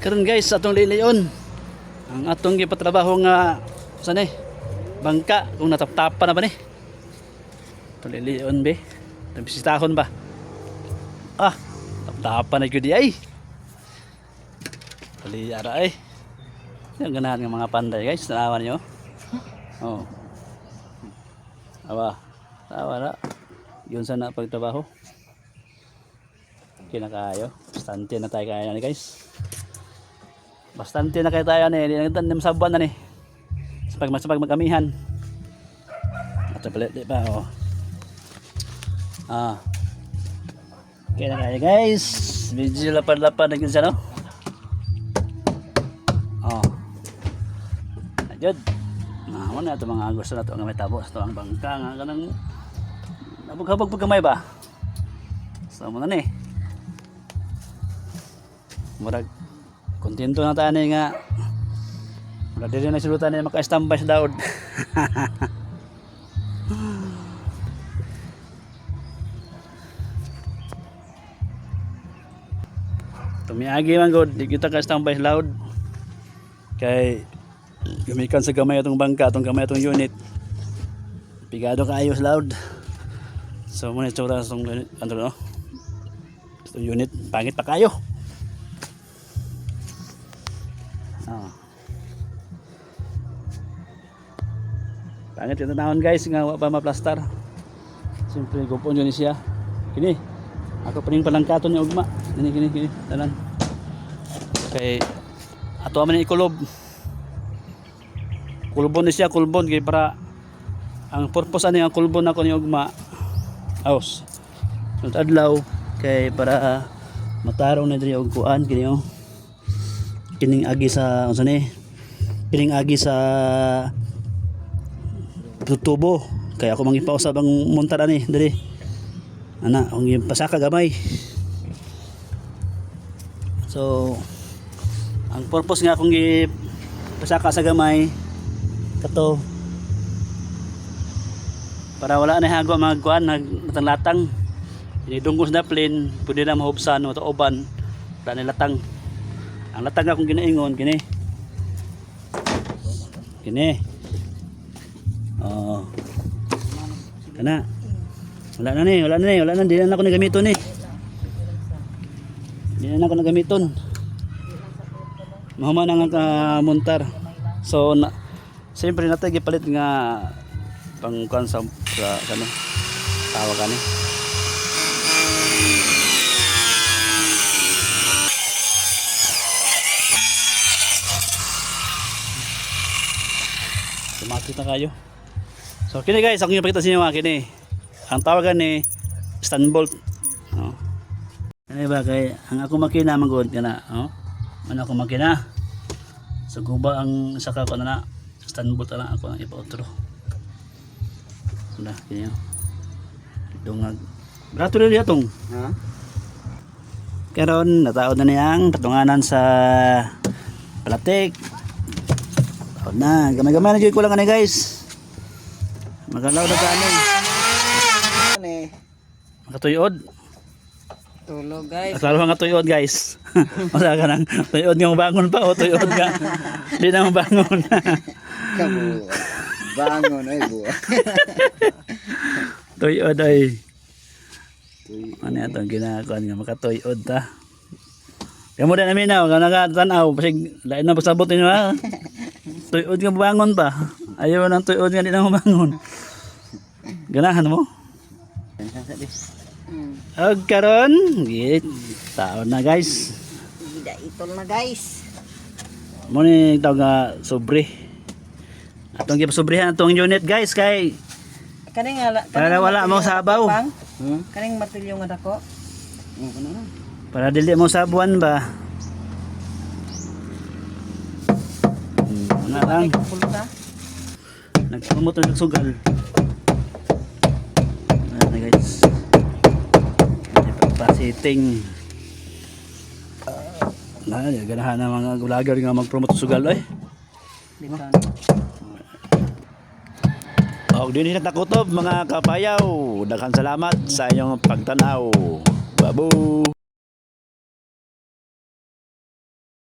Karon guys, atong liliyon. Ang atong gipatrabaho nga saan bangka kung nataptapan na ba ni. Atong liliyon be. Bisitahon ba? Ah, taptapan na gyud di ay. Paliyara ay. Yung ganahan ng mga panday guys, naawa niyo. Oh. Awa. Awa na. Yun sana pagtrabaho. Kinakayo. Bastante na tayo kaya ni guys. Bastante na kayo tayo ni. Hindi sa buwan na ni. Sa pag magamihan. At palit di pa oh. Ah. Okay na kaya guys. Medyo lapad-lapad na yun siya no. Oh. Ayun. Ano na ito mga gusto na ito ang may tabo. Ito ang bangka nga kanang nabog-habog pagkamay ba? So mo na ni. Murag kontento na tayo nga murag dili na sulutan na maka-standby sa daod. Tumiagi man god, di kita ka-standby sa daod. Kay gumikan sa gamay atong bangka, atong gamay atong unit. Pigado kaayo sa loud. So muna itsura sa ano no? Itong unit, pangit pa kayo. Pangit yung tanahon guys, nga wa pa maplastar. Siyempre gupon yun siya. Kini, ako pa rin palangkaton niya ugma. Kini, tanan. Kay, ato aman yung ikulob. Kulbon ni siya, kulbon. Kaya para, ang purpose ano yung kulbon ako ni ugma. Aos. Adlaw. Kay para, matarong na diri og kuan. Kini yung, kining agi sa, ano ni? Kining agi sa, tubo kaya ako mangipausab ang montar ani dali ana ang pasaka gamay. So ang purpose nga akong pasaka sa gamay kato para wala na hagwa magkuan naglatang inidungkos na plane pwede na mahubsan o uban wala na latang. Ang latang akong ginaingon kini oh. Kana. Wala na ni. Di na ako nagamiton ni. Di na ako nagamiton. Mahuman ang montar. So siyempre natay gipalit nga pangkuan sa kano. Tawa kani. Tumakit na kayo. So kini guys, ako yung pakita sa inyo mga kini. Ang tawagan ni stand bolt. Oh. Kani ba kay ang ako makina magod kana, oh. Ano ako makina? So guba ang saka ko na stand bolt na ako ang ipautro. Nah, kini. Dungag. Brato rin atong. Ha? Karon nataod na niyang patunganan sa palatik. Taod na, gamay-gamay na jud ko lang ani guys. Magalaw na gani. Makatuyod. Tulog guys. Klaro nga tuyod guys. Wala ka nang tuyod nga bangon pa o tuyod nga. Di na mabangon. Kamu. Bangon ay buwa. Tuyod ay. Ano itong ginagawa nga makatuyod ta. Kamu na namin na, nakatanaw. Pasig, lain na pagsabot ninyo ha. Tuyod nga bangon pa. Ayaw ng tuyod nga di na mabangon. Ganahan mo? Og karon, taon na guys. Gida itol na guys. Mo ni tawag nga sobre. Atong gipasobrehan atong unit guys kay Kaning para wala mo sabaw. Kaning martilyo nga dako. Para dili mo sabuan ba. Una lang. Nagpumot ng sugal. Ayan na guys. Ipagpasiting. Ganahan na mga vlogger nga mag-promote sugal ay. Og din na takutob mga kapayaw. Daghang salamat sa inyong pagtanaw. Babu.